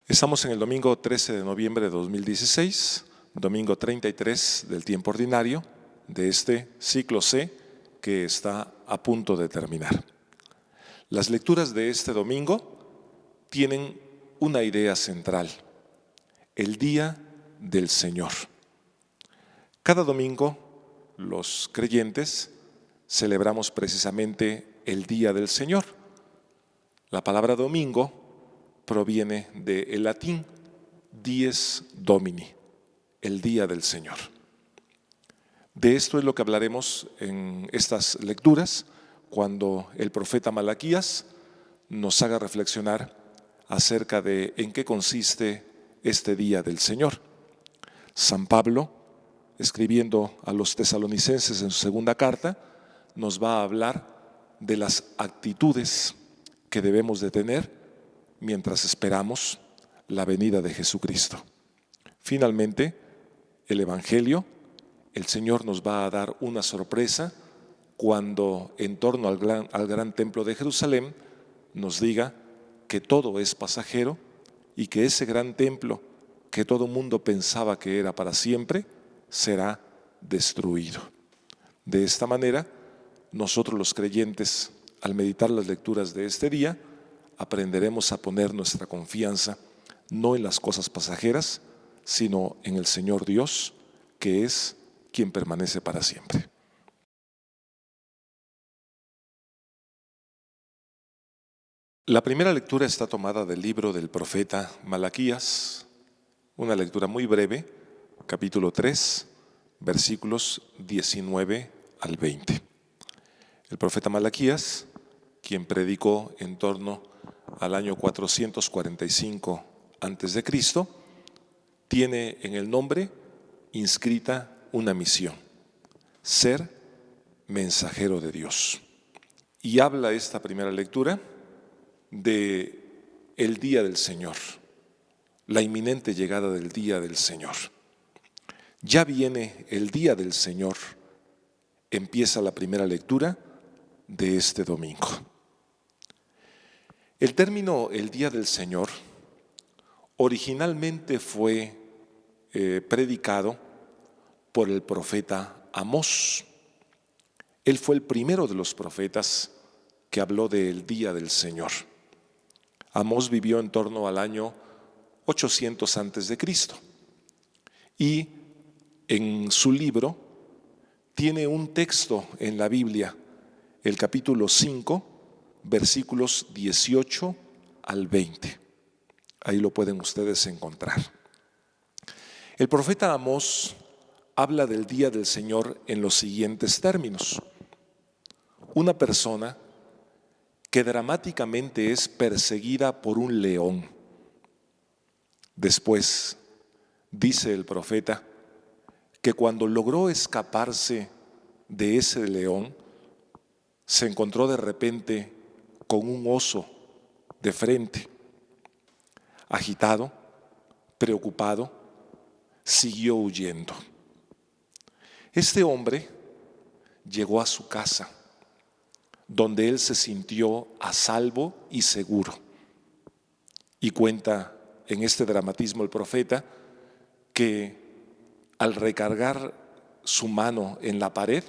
Estamos en el domingo 13 de noviembre de 2016, domingo 33 del tiempo ordinario de este ciclo C que está a punto de terminar. Las lecturas de este domingo tienen una idea central: el día del Señor. Cada domingo los creyentes celebramos precisamente el día del Señor. La palabra domingo proviene del latín dies Domini, el día del Señor. De esto es lo que hablaremos en estas lecturas, cuando el profeta Malaquías nos haga reflexionar acerca de en qué consiste este día del Señor. San Pablo, escribiendo a los tesalonicenses en su segunda carta, nos va a hablar de las actitudes que debemos de tener mientras esperamos la venida de Jesucristo. Finalmente, el Evangelio, el Señor nos va a dar una sorpresa cuando en torno al gran templo de Jerusalén nos diga que todo es pasajero y que ese gran templo que todo mundo pensaba que era para siempre será destruido. De esta manera, nosotros los creyentes, al meditar las lecturas de este día, aprenderemos a poner nuestra confianza no en las cosas pasajeras, sino en el Señor Dios, que es quien permanece para siempre. La primera lectura está tomada del libro del profeta Malaquías, una lectura muy breve, capítulo 3, versículos 19 al 20. El profeta Malaquías, quien predicó en torno al año 445 a.C., tiene en el nombre inscrita una misión: ser mensajero de Dios. Y habla esta primera lectura de el día del Señor, la inminente llegada del día del Señor. Ya viene el día del Señor, empieza la primera lectura de este domingo. El término el día del Señor originalmente fue predicado por el profeta Amós. Él fue el primero de los profetas que habló del día del Señor. Amós vivió en torno al año 800 a.C. y en su libro tiene un texto en la Biblia, el capítulo 5, versículos 18 al 20. Ahí lo pueden ustedes encontrar. El profeta Amós habla del día del Señor en los siguientes términos: una persona que dramáticamente es perseguida por un león. Después, dice el profeta, que cuando logró escaparse de ese león, se encontró de repente con un oso de frente. Agitado, preocupado, siguió huyendo. Este hombre llegó a su casa, donde él se sintió a salvo y seguro. Y cuenta en este dramatismo el profeta que al recargar su mano en la pared,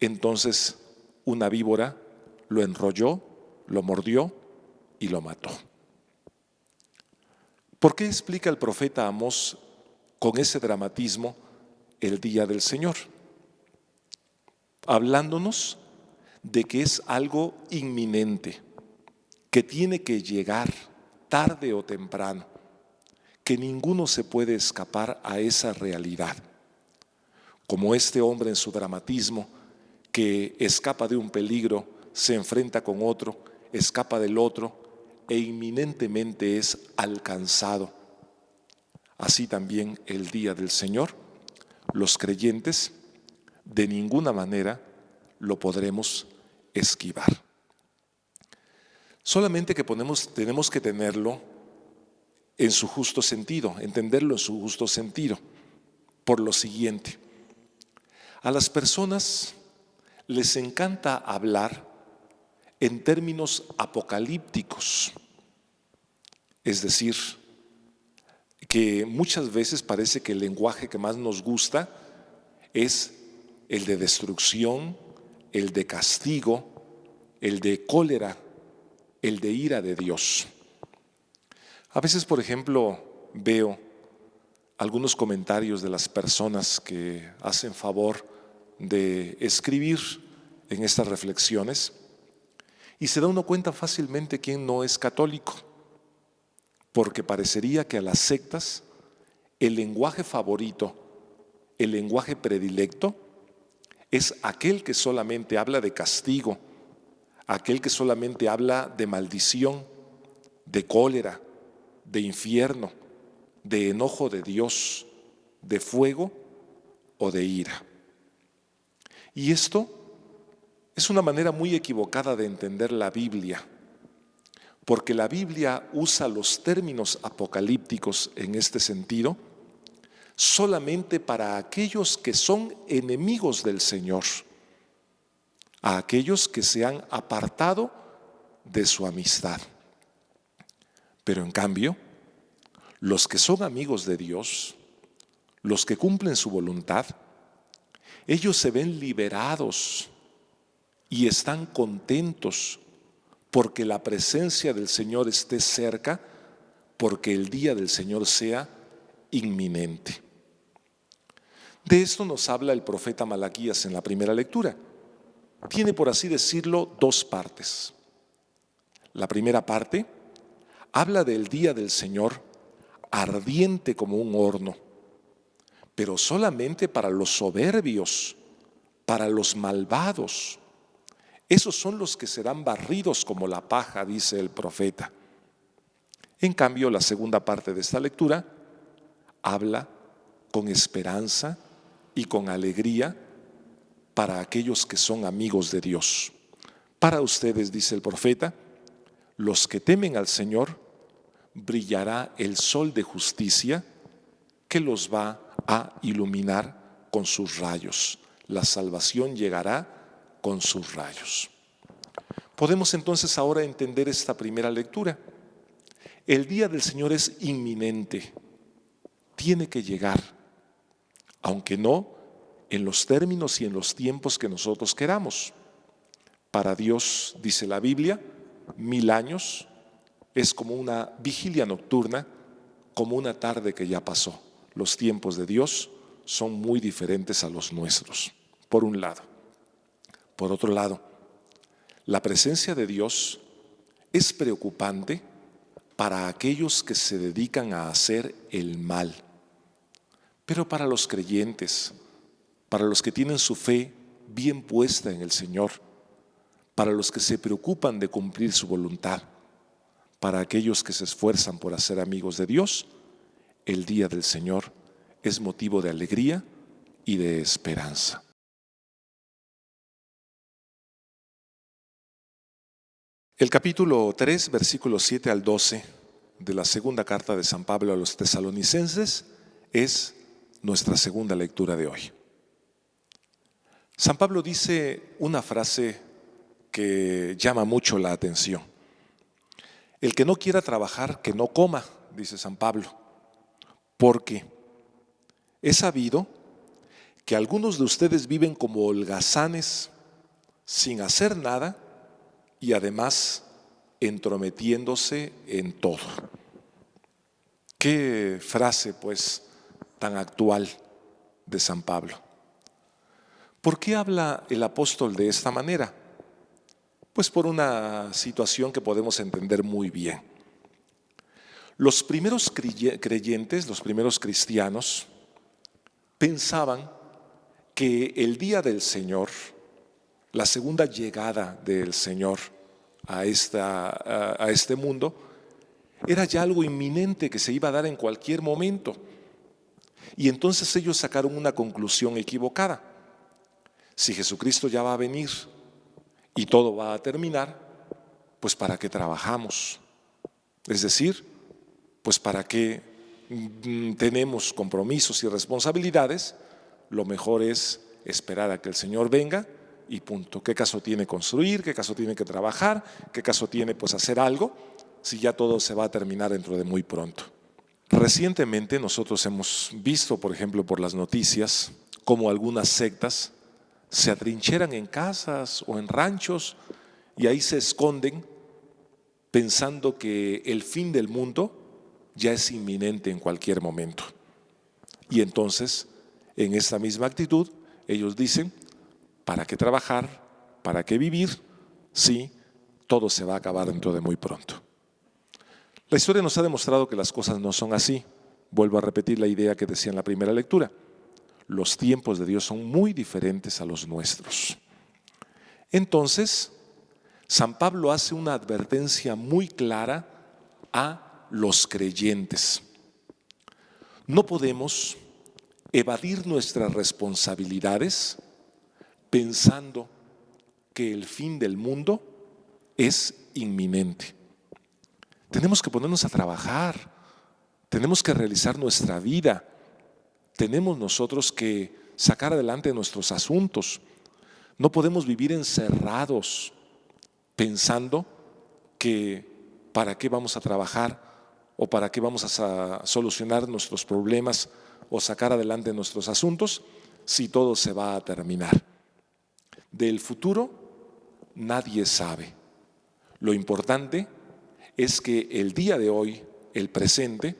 entonces una víbora lo enrolló, lo mordió y lo mató. ¿Por qué explica el profeta Amós con ese dramatismo el día del Señor? Hablándonos de que es algo inminente, que tiene que llegar tarde o temprano, que ninguno se puede escapar a esa realidad. Como este hombre en su dramatismo, que escapa de un peligro, se enfrenta con otro, escapa del otro e inminentemente es alcanzado. Así también el día del Señor, los creyentes de ninguna manera lo podremos esquivar. Solamente que tenemos que tenerlo en su justo sentido, entenderlo en su justo sentido, por lo siguiente: a las personas les encanta hablar en términos apocalípticos, es decir, que muchas veces parece que el lenguaje que más nos gusta es el de destrucción, el de castigo, el de cólera, el de ira de Dios. A veces, por ejemplo, veo algunos comentarios de las personas que hacen favor de escribir en estas reflexiones y se da uno cuenta fácilmente quién no es católico, porque parecería que a las sectas el lenguaje favorito, el lenguaje predilecto, es aquel que solamente habla de castigo, aquel que solamente habla de maldición, de cólera, de infierno, de enojo de Dios, de fuego o de ira. Y esto es una manera muy equivocada de entender la Biblia, porque la Biblia usa los términos apocalípticos en este sentido solamente para aquellos que son enemigos del Señor, a aquellos que se han apartado de su amistad. Pero en cambio, los que son amigos de Dios, los que cumplen su voluntad, ellos se ven liberados y están contentos porque la presencia del Señor esté cerca, porque el día del Señor sea inminente. De esto nos habla el profeta Malaquías en la primera lectura. Tiene, por así decirlo, dos partes. La primera parte habla del día del Señor ardiente como un horno, pero solamente para los soberbios, para los malvados. Esos son los que serán barridos como la paja, dice el profeta. En cambio, la segunda parte de esta lectura habla con esperanza y con alegría para aquellos que son amigos de Dios. Para ustedes, dice el profeta, los que temen al Señor, brillará el sol de justicia que los va a iluminar con sus rayos. La salvación llegará con sus rayos. Podemos entonces ahora entender esta primera lectura. El día del Señor es inminente, tiene que llegar, aunque no en los términos y en los tiempos que nosotros queramos. Para Dios, dice la Biblia, 1000 años es como una vigilia nocturna, como una tarde que ya pasó. Los tiempos de Dios son muy diferentes a los nuestros, por un lado. Por otro lado, la presencia de Dios es preocupante para aquellos que se dedican a hacer el mal. Pero para los creyentes, para los que tienen su fe bien puesta en el Señor, para los que se preocupan de cumplir su voluntad, para aquellos que se esfuerzan por hacer amigos de Dios, el día del Señor es motivo de alegría y de esperanza. El capítulo 3, versículos 7 al 12 de la segunda carta de San Pablo a los tesalonicenses es nuestra segunda lectura de hoy. San Pablo dice una frase que llama mucho la atención. El que no quiera trabajar, que no coma, dice San Pablo, porque he sabido que algunos de ustedes viven como holgazanes, sin hacer nada y además entrometiéndose en todo. Qué frase, pues, tan actual de San Pablo. ¿Por qué habla el apóstol de esta manera? Pues por una situación que podemos entender muy bien. Los primeros creyentes, los primeros cristianos, pensaban que el día del Señor, la segunda llegada del Señor a este mundo, era ya algo inminente que se iba a dar en cualquier momento. Y entonces ellos sacaron una conclusión equivocada. Si Jesucristo ya va a venir y todo va a terminar, pues ¿para qué trabajamos? Es decir, pues ¿para qué tenemos compromisos y responsabilidades? Lo mejor es esperar a que el Señor venga y punto. ¿Qué caso tiene construir? ¿Qué caso tiene que trabajar? ¿Qué caso tiene pues hacer algo si ya todo se va a terminar dentro de muy pronto? Recientemente nosotros hemos visto, por ejemplo, por las noticias, cómo algunas sectas se atrincheran en casas o en ranchos y ahí se esconden pensando que el fin del mundo ya es inminente en cualquier momento. Y entonces, en esta misma actitud, ellos dicen, ¿para qué trabajar? ¿Para qué vivir? Sí, todo se va a acabar dentro de muy pronto. La historia nos ha demostrado que las cosas no son así. Vuelvo a repetir la idea que decía en la primera lectura. Los tiempos de Dios son muy diferentes a los nuestros. Entonces, San Pablo hace una advertencia muy clara a los creyentes. No podemos evadir nuestras responsabilidades pensando que el fin del mundo es inminente. Tenemos que ponernos a trabajar, tenemos que realizar nuestra vida, tenemos nosotros que sacar adelante nuestros asuntos. No podemos vivir encerrados pensando que para qué vamos a trabajar o para qué vamos a solucionar nuestros problemas o sacar adelante nuestros asuntos si todo se va a terminar. Del futuro nadie sabe. Lo importante es que el día de hoy, el presente,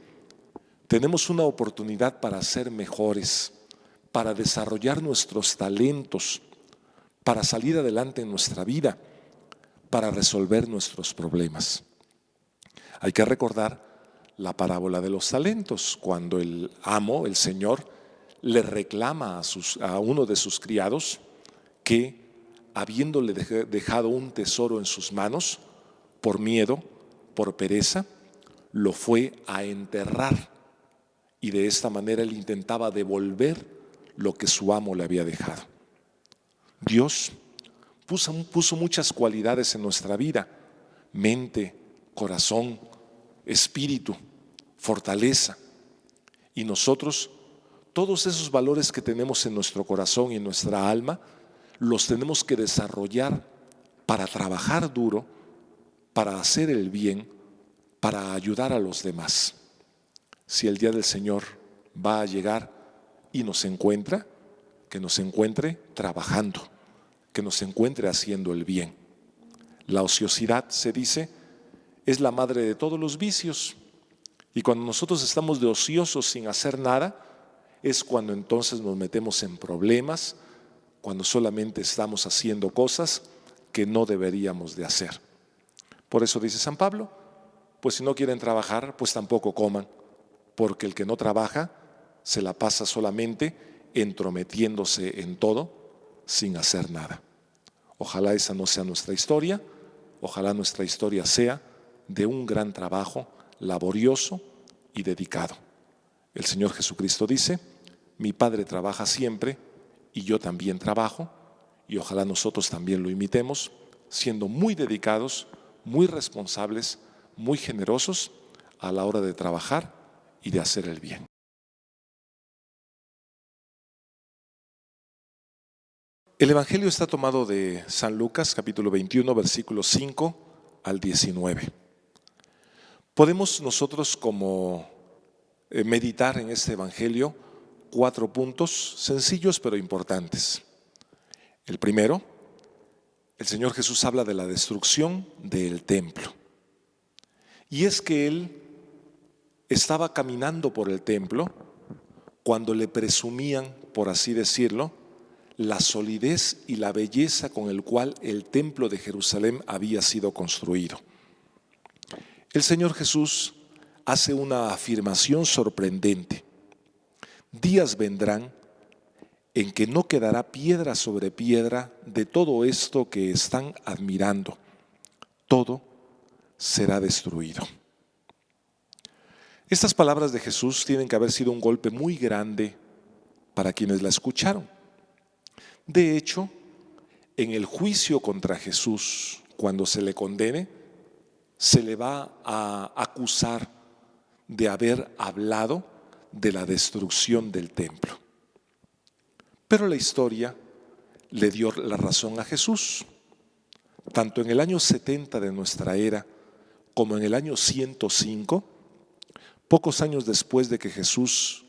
tenemos una oportunidad para ser mejores, para desarrollar nuestros talentos, para salir adelante en nuestra vida, para resolver nuestros problemas. Hay que recordar la parábola de los talentos, cuando el amo, el Señor, le reclama a uno de sus criados que, habiéndole dejado un tesoro en sus manos, por miedo, por pereza, lo fue a enterrar y de esta manera él intentaba devolver lo que su amo le había dejado. Dios puso muchas cualidades en nuestra vida: mente, corazón, espíritu, fortaleza. Y nosotros, todos esos valores que tenemos en nuestro corazón y en nuestra alma, los tenemos que desarrollar para trabajar duro, para hacer el bien, para ayudar a los demás. Si el día del Señor va a llegar y nos encuentra, que nos encuentre trabajando, que nos encuentre haciendo el bien. La ociosidad, se dice, es la madre de todos los vicios. Y cuando nosotros estamos de ociosos sin hacer nada, es cuando entonces nos metemos en problemas, cuando solamente estamos haciendo cosas que no deberíamos de hacer. Por eso dice San Pablo, pues si no quieren trabajar, pues tampoco coman, porque el que no trabaja se la pasa solamente entrometiéndose en todo sin hacer nada. Ojalá esa no sea nuestra historia, ojalá nuestra historia sea de un gran trabajo laborioso y dedicado. El Señor Jesucristo dice, mi Padre trabaja siempre y yo también trabajo, y ojalá nosotros también lo imitemos, siendo muy dedicados, muy responsables, muy generosos a la hora de trabajar y de hacer el bien. El Evangelio está tomado de San Lucas, capítulo 21, versículos 5 al 19. Podemos nosotros como meditar en este Evangelio 4 puntos sencillos pero importantes. El primero, el Señor Jesús habla de la destrucción del templo. Y es que Él estaba caminando por el templo cuando le presumían, por así decirlo, la solidez y la belleza con el cual el templo de Jerusalén había sido construido. El Señor Jesús hace una afirmación sorprendente. Días vendrán en que no quedará piedra sobre piedra de todo esto que están admirando. Todo será destruido. Estas palabras de Jesús tienen que haber sido un golpe muy grande para quienes la escucharon. De hecho, en el juicio contra Jesús, cuando se le condene, se le va a acusar de haber hablado de la destrucción del templo. Pero la historia le dio la razón a Jesús. Tanto en el año 70 de nuestra era como en el año 105, Pocos años después de que Jesús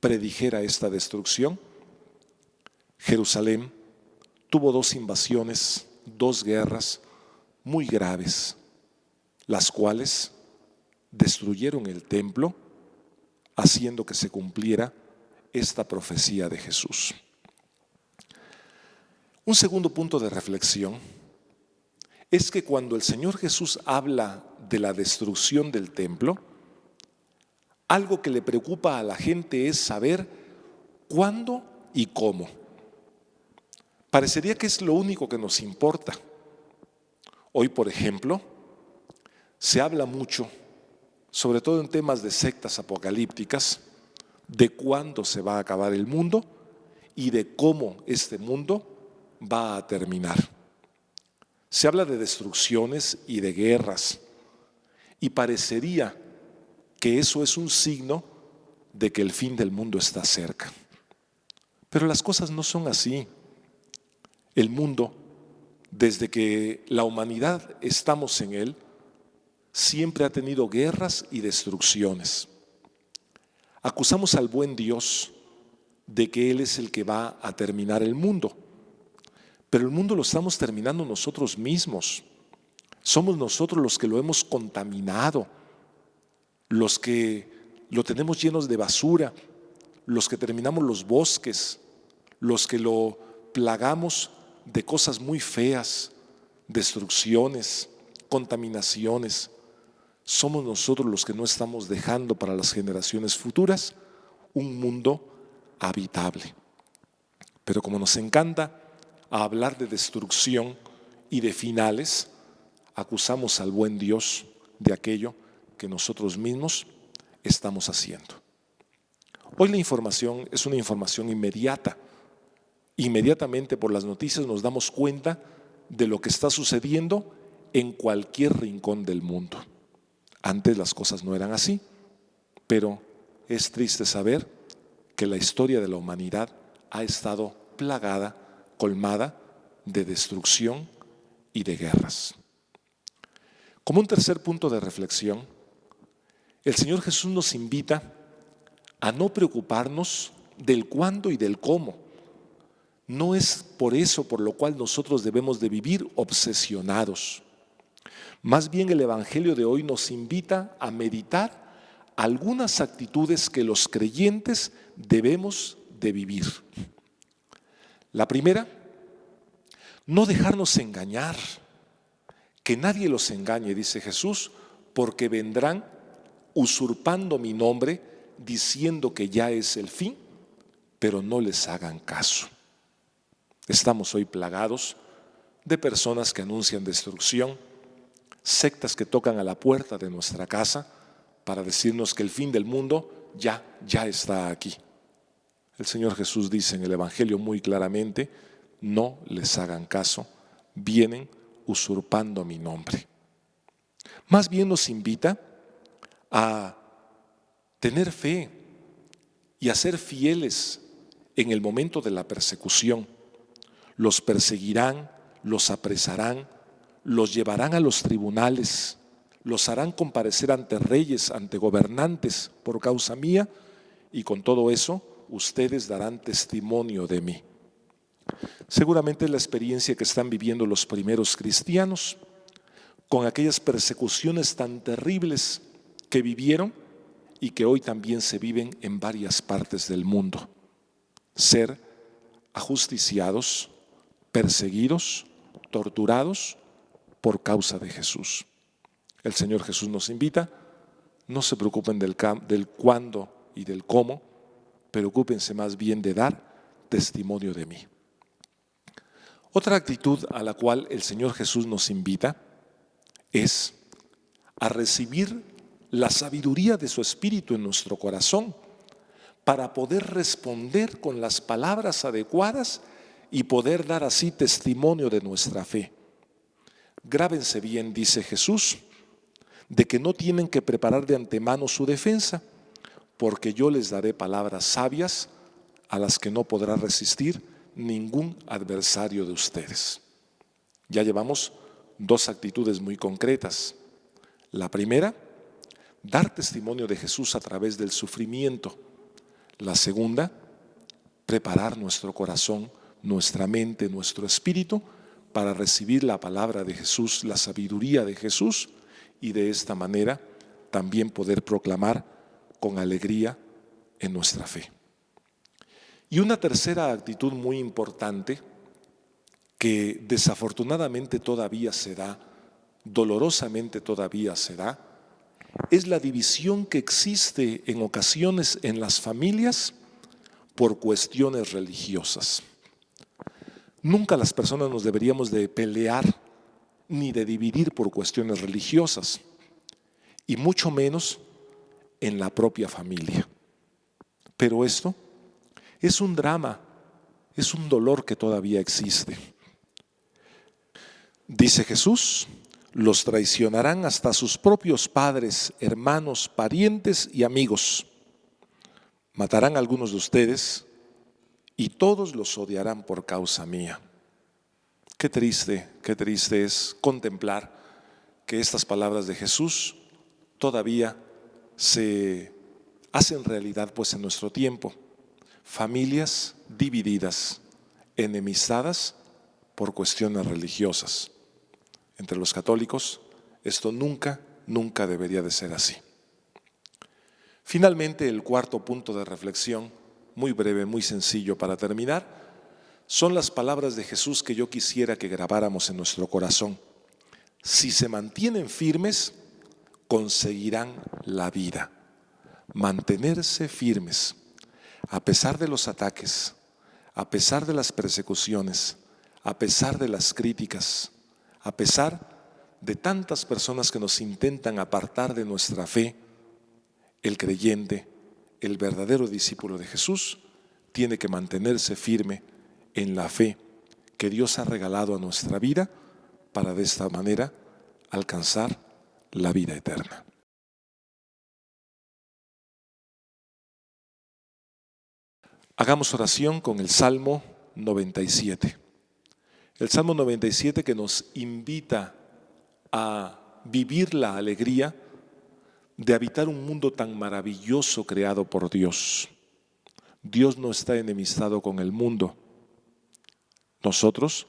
predijera esta destrucción, Jerusalén tuvo dos invasiones, dos guerras muy graves, las cuales destruyeron el templo, haciendo que se cumpliera esta profecía de Jesús. Un segundo punto de reflexión es que cuando el Señor Jesús habla de la destrucción del templo, algo que le preocupa a la gente es saber cuándo y cómo. Parecería que es lo único que nos importa. Hoy, por ejemplo, se habla mucho, sobre todo en temas de sectas apocalípticas, de cuándo se va a acabar el mundo y de cómo este mundo va a terminar. Se habla de destrucciones y de guerras, y parecería que eso es un signo de que el fin del mundo está cerca. Pero las cosas no son así. El mundo, desde que la humanidad estamos en él, siempre ha tenido guerras y destrucciones. Acusamos al buen Dios de que Él es el que va a terminar el mundo, pero el mundo lo estamos terminando nosotros mismos. Somos nosotros los que lo hemos contaminado, los que lo tenemos llenos de basura, los que terminamos los bosques, los que lo plagamos de cosas muy feas, destrucciones, contaminaciones. Somos nosotros los que no estamos dejando para las generaciones futuras un mundo habitable. Pero como nos encanta hablar de destrucción y de finales, acusamos al buen Dios de aquello que nosotros mismos estamos haciendo. Hoy la información es una información inmediata. Inmediatamente por las noticias nos damos cuenta de lo que está sucediendo en cualquier rincón del mundo. Antes las cosas no eran así, pero es triste saber que la historia de la humanidad ha estado plagada, colmada de destrucción y de guerras. Como un tercer punto de reflexión, el Señor Jesús nos invita a no preocuparnos del cuándo y del cómo. No es por eso por lo cual nosotros debemos de vivir obsesionados. Más bien el Evangelio de hoy nos invita a meditar algunas actitudes que los creyentes debemos de vivir. La primera, no dejarnos engañar, que nadie los engañe, dice Jesús, porque vendrán usurpando mi nombre, diciendo que ya es el fin, pero no les hagan caso. Estamos hoy plagados de personas que anuncian destrucción, sectas que tocan a la puerta de nuestra casa para decirnos que el fin del mundo ya está aquí. El Señor Jesús dice en el Evangelio muy claramente, no les hagan caso, vienen usurpando mi nombre. Más bien nos invita a tener fe y a ser fieles en el momento de la persecución. Los perseguirán, los apresarán, los llevarán a los tribunales, los harán comparecer ante reyes, ante gobernantes por causa mía, y con todo eso ustedes darán testimonio de mí. Seguramente es la experiencia que están viviendo los primeros cristianos con aquellas persecuciones tan terribles que vivieron y que hoy también se viven en varias partes del mundo. Ser ajusticiados, perseguidos, torturados por causa de Jesús. El Señor Jesús nos invita, no se preocupen del cuándo y del cómo, preocúpense más bien de dar testimonio de mí. Otra actitud a la cual el Señor Jesús nos invita es a recibir la sabiduría de su Espíritu en nuestro corazón para poder responder con las palabras adecuadas y poder dar así testimonio de nuestra fe. Grábense bien, dice Jesús, de que no tienen que preparar de antemano su defensa, porque yo les daré palabras sabias a las que no podrá resistir ningún adversario de ustedes. Ya llevamos dos actitudes muy concretas. La primera, dar testimonio de Jesús a través del sufrimiento. La segunda, preparar nuestro corazón, nuestra mente, nuestro espíritu para recibir la palabra de Jesús, la sabiduría de Jesús, y de esta manera también poder proclamar con alegría en nuestra fe. Y una tercera actitud muy importante que desafortunadamente todavía se da, dolorosamente todavía se da, es la división que existe en ocasiones en las familias por cuestiones religiosas. Nunca las personas nos deberíamos de pelear ni de dividir por cuestiones religiosas, y mucho menos en la propia familia. Pero esto es un drama, es un dolor que todavía existe. Dice Jesús: los traicionarán hasta sus propios padres, hermanos, parientes y amigos. Matarán a algunos de ustedes y todos los odiarán por causa mía. Qué triste es contemplar que estas palabras de Jesús todavía se hacen realidad pues en nuestro tiempo. Familias divididas, enemistadas por cuestiones religiosas. Entre los católicos esto nunca debería de ser así. Finalmente, el cuarto punto de reflexión, muy breve, muy sencillo para terminar, son las palabras de Jesús que yo quisiera que grabáramos en nuestro corazón. Si se mantienen firmes, conseguirán la vida. Mantenerse firmes, a pesar de los ataques, a pesar de las persecuciones, a pesar de las críticas, a pesar de tantas personas que nos intentan apartar de nuestra fe, el creyente, el verdadero discípulo de Jesús, tiene que mantenerse firme en la fe que Dios ha regalado a nuestra vida para de esta manera alcanzar la vida eterna. Hagamos oración con el Salmo 97. El Salmo 97 que nos invita a vivir la alegría de habitar un mundo tan maravilloso creado por Dios. Dios no está enemistado con el mundo. Nosotros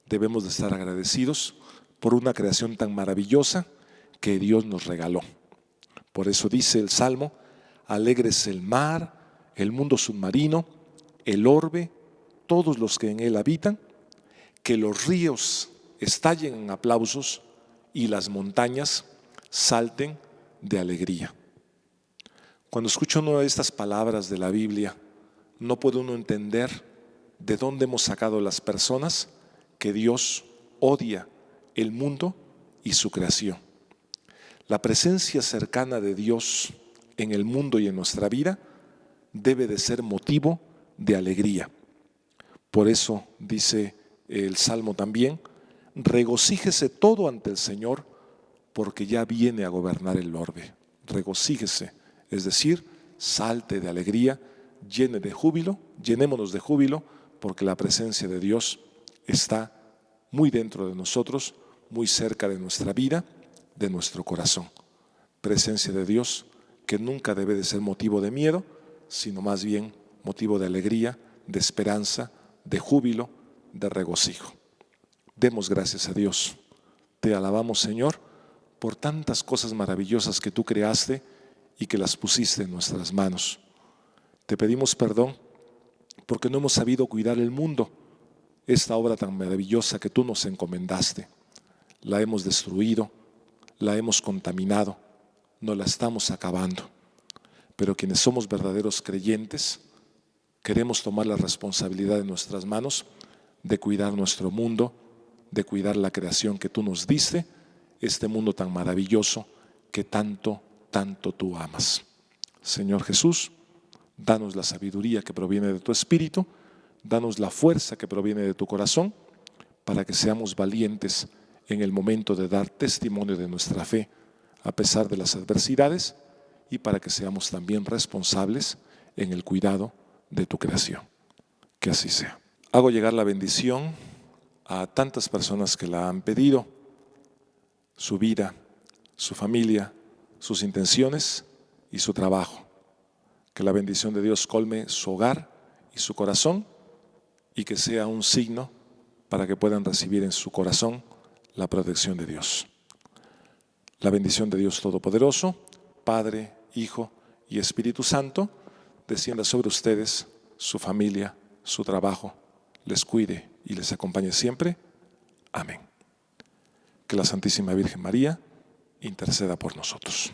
debemos de estar agradecidos por una creación tan maravillosa que Dios nos regaló. Por eso dice el Salmo: alégrese el mar, el mundo submarino, el orbe, todos los que en él habitan, que los ríos estallen en aplausos y las montañas salten de alegría. Cuando escucho una de estas palabras de la Biblia, no puede uno entender de dónde hemos sacado las personas que Dios odia el mundo y su creación. La presencia cercana de Dios en el mundo y en nuestra vida debe de ser motivo de alegría. Por eso dice el Salmo también: regocíjese todo ante el Señor, porque ya viene a gobernar el orbe. Regocíjese, es decir, salte de alegría, llenémonos de júbilo, porque la presencia de Dios está muy dentro de nosotros, muy cerca de nuestra vida, de nuestro corazón. Presencia de Dios que nunca debe de ser motivo de miedo, sino más bien motivo de alegría, de esperanza, de júbilo, de regocijo. Demos gracias a Dios. Te alabamos, Señor, por tantas cosas maravillosas que tú creaste y que las pusiste en nuestras manos. Te pedimos perdón porque no hemos sabido cuidar el mundo, esta obra tan maravillosa que tú nos encomendaste. La hemos destruido, la hemos contaminado, nos la estamos acabando. Pero quienes somos verdaderos creyentes, queremos tomar la responsabilidad en nuestras manos de cuidar nuestro mundo, de cuidar la creación que tú nos diste, este mundo tan maravilloso que tanto tú amas. Señor Jesús, danos la sabiduría que proviene de tu Espíritu, danos la fuerza que proviene de tu corazón, para que seamos valientes en el momento de dar testimonio de nuestra fe, a pesar de las adversidades, y para que seamos también responsables en el cuidado de tu creación. Que así sea. Hago llegar la bendición a tantas personas que la han pedido, su vida, su familia, sus intenciones y su trabajo. Que la bendición de Dios colme su hogar y su corazón y que sea un signo para que puedan recibir en su corazón la protección de Dios. La bendición de Dios Todopoderoso, Padre, Hijo y Espíritu Santo, descienda sobre ustedes, su familia, su trabajo, les cuide y les acompañe siempre. Amén. Que la Santísima Virgen María interceda por nosotros.